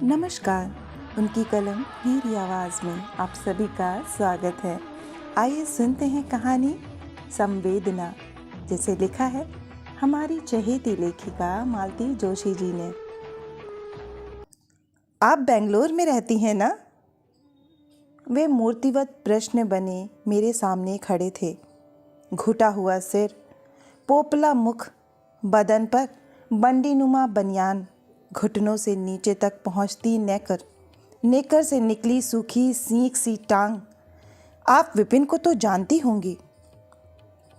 नमस्कार। उनकी कलम मेरी आवाज़ में आप सभी का स्वागत है। आइए सुनते हैं कहानी संवेदना, जिसे लिखा है हमारी चहेती लेखिका मालती जोशी जी ने। आप बेंगलोर में रहती हैं ना? वे मूर्तिवत प्रश्न बने मेरे सामने खड़े थे। घुटा हुआ सिर, पोपला मुख, बदन पर बंडीनुमा बनियान, घुटनों से नीचे तक पहुंचती नेकर से निकली सूखी सींक सी टांग। आप विपिन को तो जानती होंगी।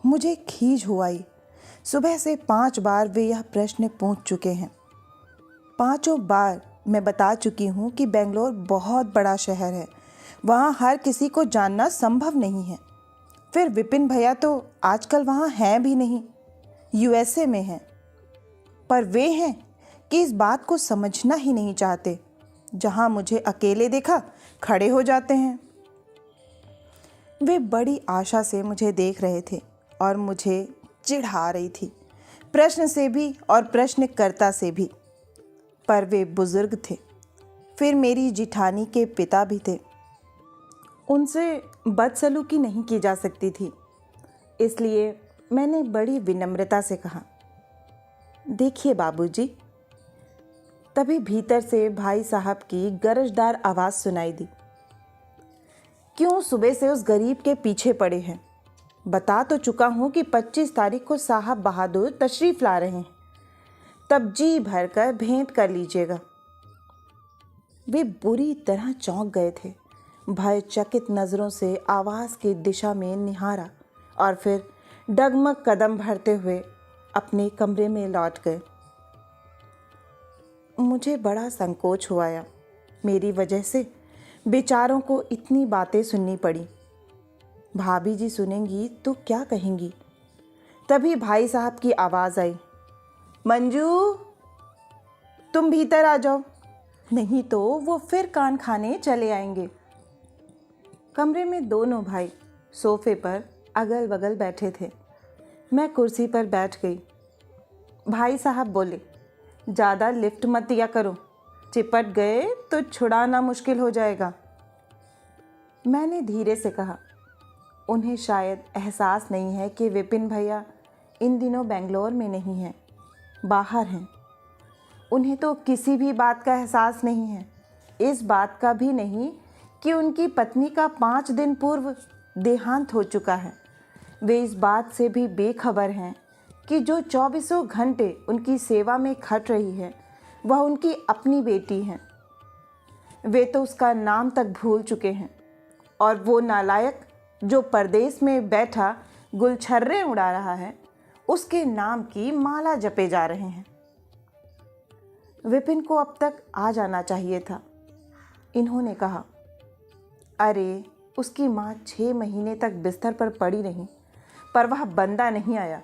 मुझे खीज हो आई। सुबह से 5 बार वे यह प्रश्न पूछ चुके हैं। 5 बार मैं बता चुकी हूँ कि बेंगलोर बहुत बड़ा शहर है, वहाँ हर किसी को जानना संभव नहीं है। फिर विपिन भैया तो आजकल वहाँ हैं भी नहीं, यूएसए में हैं। पर वे हैं कि इस बात को समझना ही नहीं चाहते। जहाँ मुझे अकेले देखा खड़े हो जाते हैं। वे बड़ी आशा से मुझे देख रहे थे और मुझे चिढ़ा रही थी, प्रश्न से भी और प्रश्नकर्ता से भी। पर वे बुजुर्ग थे, फिर मेरी जिठानी के पिता भी थे। उनसे बदसलूकी नहीं की जा सकती थी, इसलिए मैंने बड़ी विनम्रता से कहा, देखिए बाबूजी। तभी भीतर से भाई साहब की गरजदार आवाज़ सुनाई दी। क्यों सुबह से उस गरीब के पीछे पड़े हैं? बता तो चुका हूँ कि 25 तारीख को साहब बहादुर तशरीफ़ ला रहे हैं, तब जी भर कर भेंट कर लीजिएगा। वे बुरी तरह चौंक गए थे। भयचकित नज़रों से आवाज़ की दिशा में निहारा और फिर डगमग कदम भरते हुए अपने कमरे में लौट गए। मुझे बड़ा संकोच हुआ। मेरी वजह से बेचारों को इतनी बातें सुननी पड़ी। भाभी जी सुनेंगी तो क्या कहेंगी? तभी भाई साहब की आवाज़ आई, मंजू, तुम भीतर आ जाओ, नहीं तो वो फिर कान खाने चले आएंगे। कमरे में दोनों भाई सोफे पर अगल बगल बैठे थे। मैं कुर्सी पर बैठ गई। भाई साहब बोले, ज़्यादा लिफ्ट मत दिया करो, चिपट गए तो छुड़ाना मुश्किल हो जाएगा। मैंने धीरे से कहा, उन्हें शायद एहसास नहीं है कि विपिन भैया इन दिनों बेंगलोर में नहीं हैं, बाहर हैं। उन्हें तो किसी भी बात का एहसास नहीं है, इस बात का भी नहीं कि उनकी पत्नी का 5 दिन पूर्व देहांत हो चुका है। वे इस बात से भी बेखबर हैं कि जो 24 घंटे उनकी सेवा में खट रही है वह उनकी अपनी बेटी है। वे तो उसका नाम तक भूल चुके हैं और वो नालायक जो परदेश में बैठा गुलछर्रे उड़ा रहा है, उसके नाम की माला जपे जा रहे हैं। विपिन को अब तक आ जाना चाहिए था, इन्होंने कहा। अरे, उसकी माँ 6 महीने तक बिस्तर पर पड़ी रही, पर वह बंदा नहीं आया।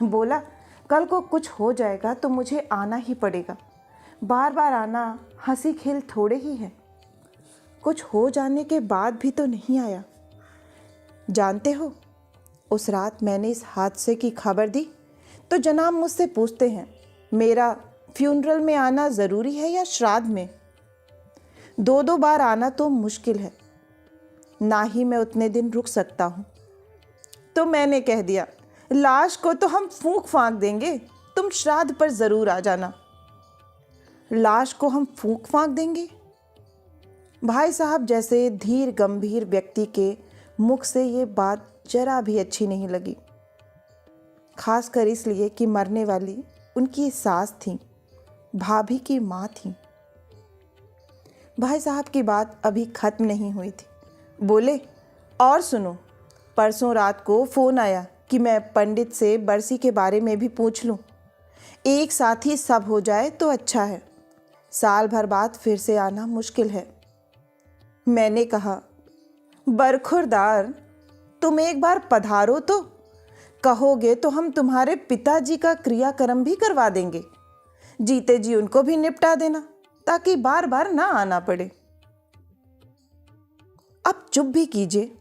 बोला, कल को कुछ हो जाएगा तो मुझे आना ही पड़ेगा। बार बार आना हंसी खेल थोड़े ही है। कुछ हो जाने के बाद भी तो नहीं आया। जानते हो, उस रात मैंने इस हादसे की खबर दी तो जनाब मुझसे पूछते हैं, मेरा फ्यूनरल में आना ज़रूरी है या श्राद्ध में? 2 बार आना तो मुश्किल है, ना ही मैं उतने दिन रुक सकता हूँ। तो मैंने कह दिया, लाश को तो हम फूंक फांक देंगे, तुम श्राद्ध पर ज़रूर आ जाना। लाश को हम फूंक फांक देंगे? भाई साहब जैसे धीर गंभीर व्यक्ति के मुख से ये बात जरा भी अच्छी नहीं लगी, खासकर इसलिए कि मरने वाली उनकी सास थी, भाभी की माँ थी। भाई साहब की बात अभी ख़त्म नहीं हुई थी। बोले, और सुनो, परसों रात को फ़ोन आया कि मैं पंडित से बरसी के बारे में भी पूछ लूँ। एक साथ ही सब हो जाए तो अच्छा है, साल भर बाद फिर से आना मुश्किल है। मैंने कहा, बरखुरदार, तुम एक बार पधारो तो, कहोगे तो हम तुम्हारे पिताजी का क्रियाक्रम भी करवा देंगे। जीते जी उनको भी निपटा देना, ताकि बार बार ना आना पड़े। अब चुप भी कीजिए।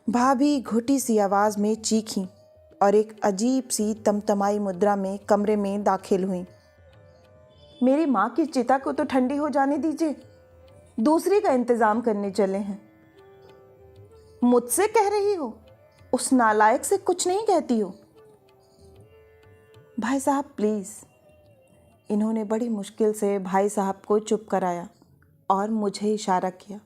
भाभी घुटी सी आवाज़ में चीखीं और एक अजीब सी तमतमाई मुद्रा में कमरे में दाखिल हुई। मेरी माँ की चिता को तो ठंडी हो जाने दीजिए, दूसरी का इंतजाम करने चले हैं। मुझसे कह रही हो? उस नालायक से कुछ नहीं कहती हो? भाई साहब प्लीज़। इन्होंने बड़ी मुश्किल से भाई साहब को चुप कराया और मुझे इशारा किया।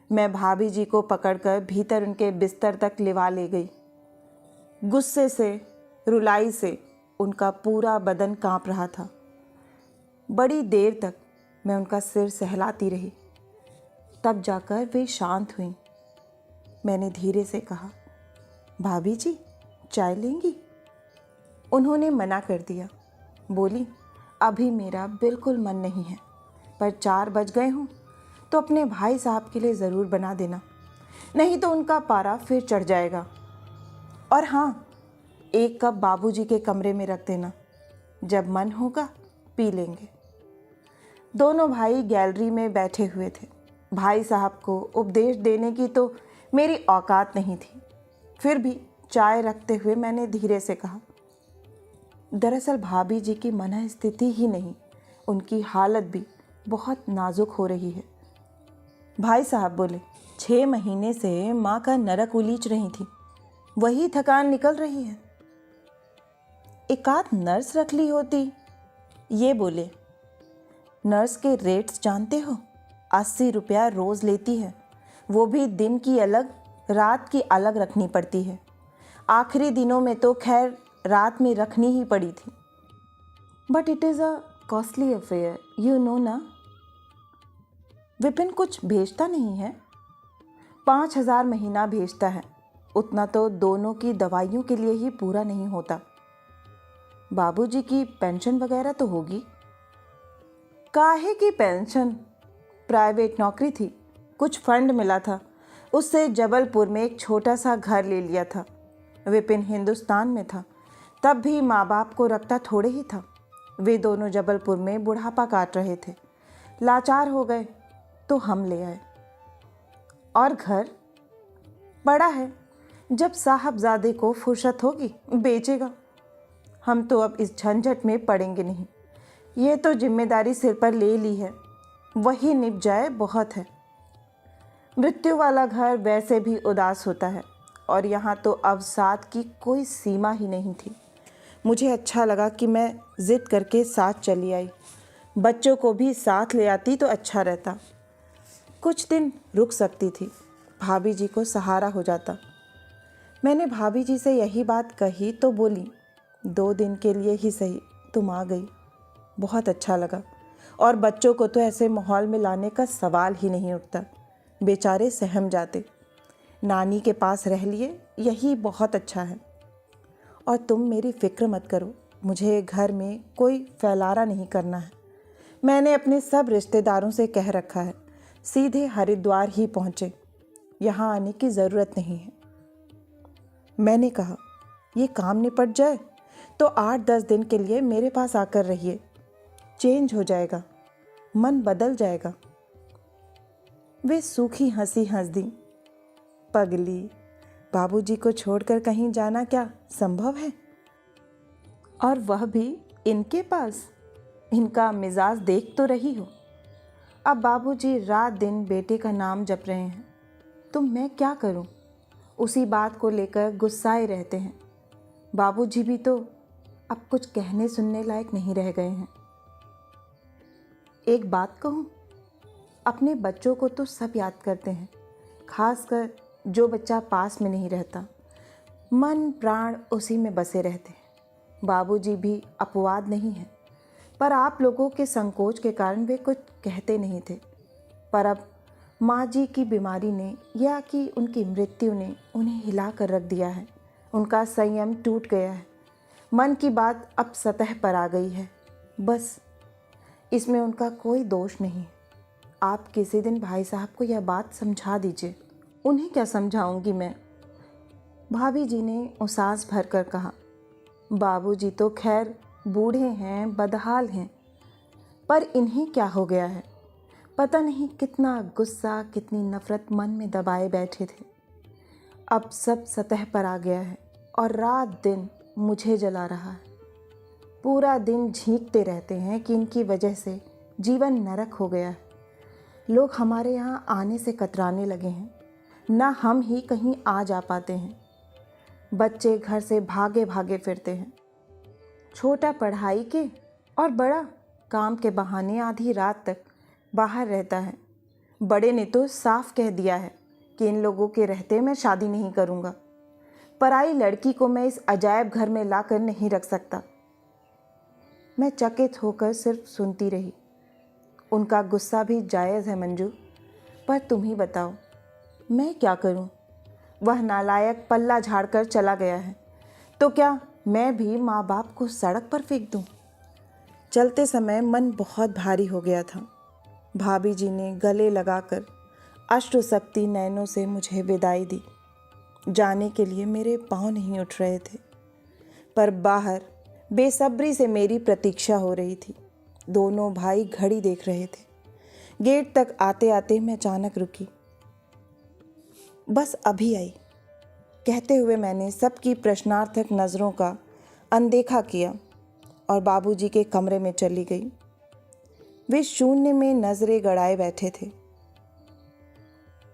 मैं भाभी जी को पकड़कर भीतर उनके बिस्तर तक लिवा ले गई। गुस्से से, रुलाई से उनका पूरा बदन कांप रहा था। बड़ी देर तक मैं उनका सिर सहलाती रही, तब जाकर वे शांत हुईं। मैंने धीरे से कहा, भाभी जी चाय लेंगी? उन्होंने मना कर दिया। बोली, अभी मेरा बिल्कुल मन नहीं है, पर 4 बज गए हों तो अपने भाई साहब के लिए ज़रूर बना देना, नहीं तो उनका पारा फिर चढ़ जाएगा। और हाँ, 1 कप बाबूजी के कमरे में रख देना, जब मन होगा पी लेंगे। दोनों भाई गैलरी में बैठे हुए थे। भाई साहब को उपदेश देने की तो मेरी औकात नहीं थी, फिर भी चाय रखते हुए मैंने धीरे से कहा, दरअसल भाभी जी की मनः स्थिति ही नहीं, उनकी हालत भी बहुत नाजुक हो रही है। भाई साहब बोले, 6 महीने से माँ का नरक उलीच रही थी, वही थकान निकल रही है। एक आध नर्स रख ली होती। ये बोले, नर्स के रेट्स जानते हो? 80 रुपया रोज़ लेती है, वो भी दिन की अलग, रात की अलग रखनी पड़ती है। आखिरी दिनों में तो खैर रात में रखनी ही पड़ी थी। But it is a costly affair, you know ना। विपिन कुछ भेजता नहीं है, 5,000 महीना भेजता है, उतना तो दोनों की दवाइयों के लिए ही पूरा नहीं होता। बाबूजी की पेंशन वगैरह तो होगी। काहे की पेंशन? प्राइवेट नौकरी थी, कुछ फंड मिला था, उससे जबलपुर में एक छोटा सा घर ले लिया था। विपिन हिंदुस्तान में था, तब भी माँ बाप को रखता थोड़े ही था। वे दोनों जबलपुर में बुढ़ापा काट रहे थे, लाचार हो गए तो हम ले आए। और घर बड़ा है, जब साहबजादे को फुर्सत होगी बेचेगा। हम तो अब इस झंझट में पड़ेंगे नहीं, ये तो जिम्मेदारी सिर पर ले ली है, वही निभ जाए बहुत है। मृत्यु वाला घर वैसे भी उदास होता है, और यहाँ तो अवसाद की कोई सीमा ही नहीं थी। मुझे अच्छा लगा कि मैं ज़िद करके साथ चली आई। बच्चों को भी साथ ले आती तो अच्छा रहता। कुछ दिन रुक सकती थी, भाभी जी को सहारा हो जाता। मैंने भाभी जी से यही बात कही तो बोली, 2 दिन के लिए ही सही तुम आ गई, बहुत अच्छा लगा। और बच्चों को तो ऐसे माहौल में लाने का सवाल ही नहीं उठता, बेचारे सहम जाते। नानी के पास रह लिए, यही बहुत अच्छा है। और तुम मेरी फ़िक्र मत करो, मुझे घर में कोई फैलारा नहीं करना है। मैंने अपने सब रिश्तेदारों से कह रखा है, सीधे हरिद्वार ही पहुँचे, यहाँ आने की ज़रूरत नहीं है। मैंने कहा, ये काम निपट जाए तो 8-10 दिन के लिए मेरे पास आकर रहिए, चेंज हो जाएगा, मन बदल जाएगा। वे सूखी हंसी हंस दी। पगली, बाबूजी को छोड़कर कहीं जाना क्या संभव है? और वह भी इनके पास? इनका मिजाज देख तो रही हो। अब बाबूजी रात दिन बेटे का नाम जप रहे हैं, तो मैं क्या करूं? उसी बात को लेकर गुस्साए रहते हैं। बाबूजी भी तो अब कुछ कहने सुनने लायक नहीं रह गए हैं। एक बात कहूं, अपने बच्चों को तो सब याद करते हैं, खासकर जो बच्चा पास में नहीं रहता, मन प्राण उसी में बसे रहते हैं। बाबूजी भी अपवाद नहीं है, पर आप लोगों के संकोच के कारण वे कुछ कहते नहीं थे। पर अब माँ जी की बीमारी ने या कि उनकी मृत्यु ने उन्हें हिला कर रख दिया है। उनका संयम टूट गया है, मन की बात अब सतह पर आ गई है। बस इसमें उनका कोई दोष नहीं। आप किसी दिन भाई साहब को यह बात समझा दीजिए। उन्हें क्या समझाऊंगी मैं? भाभी जी ने उसास भर कर कहा, बाबूजी तो खैर बूढ़े हैं, बदहाल हैं, पर इन्हें क्या हो गया है? पता नहीं कितना गुस्सा, कितनी नफरत मन में दबाए बैठे थे। अब सब सतह पर आ गया है और रात दिन मुझे जला रहा है। पूरा दिन झींकते रहते हैं कि इनकी वजह से जीवन नरक हो गया है। लोग हमारे यहाँ आने से कतराने लगे हैं, ना हम ही कहीं आ जा पाते हैं। बच्चे घर से भागे भागे फिरते हैं, छोटा पढ़ाई के और बड़ा काम के बहाने आधी रात तक बाहर रहता है। बड़े ने तो साफ कह दिया है कि इन लोगों के रहते मैं शादी नहीं करूँगा। पराई लड़की को मैं इस अजायब घर में ला कर नहीं रख सकता। मैं चकित होकर सिर्फ सुनती रही। उनका गुस्सा भी जायज़ है मंजू, पर तुम ही बताओ मैं क्या करूं? वह नालायक पल्ला झाड़कर चला गया है, तो क्या मैं भी माँ बाप को सड़क पर फेंक दूं? चलते समय मन बहुत भारी हो गया था। भाभी जी ने गले लगाकर अश्रुसप्ती नैनों से मुझे विदाई दी। जाने के लिए मेरे पाँव नहीं उठ रहे थे, पर बाहर बेसब्री से मेरी प्रतीक्षा हो रही थी। दोनों भाई घड़ी देख रहे थे। गेट तक आते आते मैं अचानक रुकी। बस अभी आई, कहते हुए मैंने सबकी प्रश्नार्थक नज़रों का अनदेखा किया और बाबूजी के कमरे में चली गई। वे शून्य में नज़रें गड़ाए बैठे थे।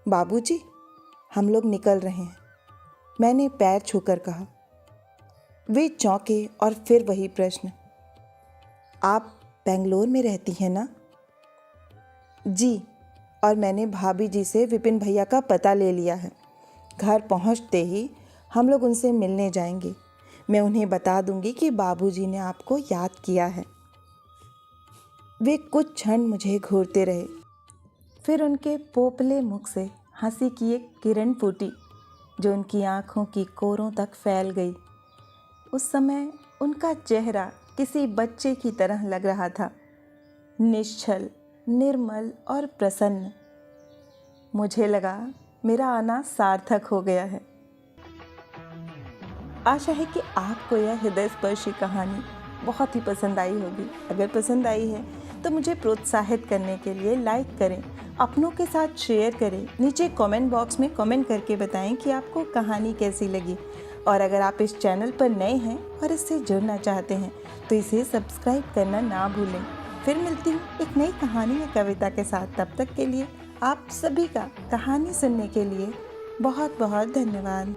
बाबूजी, हम लोग निकल रहे हैं, मैंने पैर छूकर कहा। वे चौंके और फिर वही प्रश्न, आप बेंगलोर में रहती हैं ना? जी, और मैंने भाभी जी से विपिन भैया का पता ले लिया है। घर पहुंचते ही हम लोग उनसे मिलने जाएंगे। मैं उन्हें बता दूंगी कि बाबूजी ने आपको याद किया है। वे कुछ क्षण मुझे घूरते रहे, फिर उनके पोपले मुख से हंसी की एक किरण फूटी जो उनकी आँखों की कोरों तक फैल गई। उस समय उनका चेहरा किसी बच्चे की तरह लग रहा था, निश्चल, निर्मल और प्रसन्न। मुझे लगा मेरा आना सार्थक हो गया है। आशा है कि आपको यह हृदयस्पर्शी कहानी बहुत ही पसंद आई होगी। अगर पसंद आई है तो मुझे प्रोत्साहित करने के लिए लाइक करें, अपनों के साथ शेयर करें, नीचे कमेंट बॉक्स में कमेंट करके बताएं कि आपको कहानी कैसी लगी। और अगर आप इस चैनल पर नए हैं और इससे जुड़ना चाहते हैं तो इसे सब्सक्राइब करना ना भूलें। फिर मिलती हूँ एक नई कहानी या कविता के साथ। तब तक के लिए आप सभी का कहानी सुनने के लिए बहुत बहुत धन्यवाद।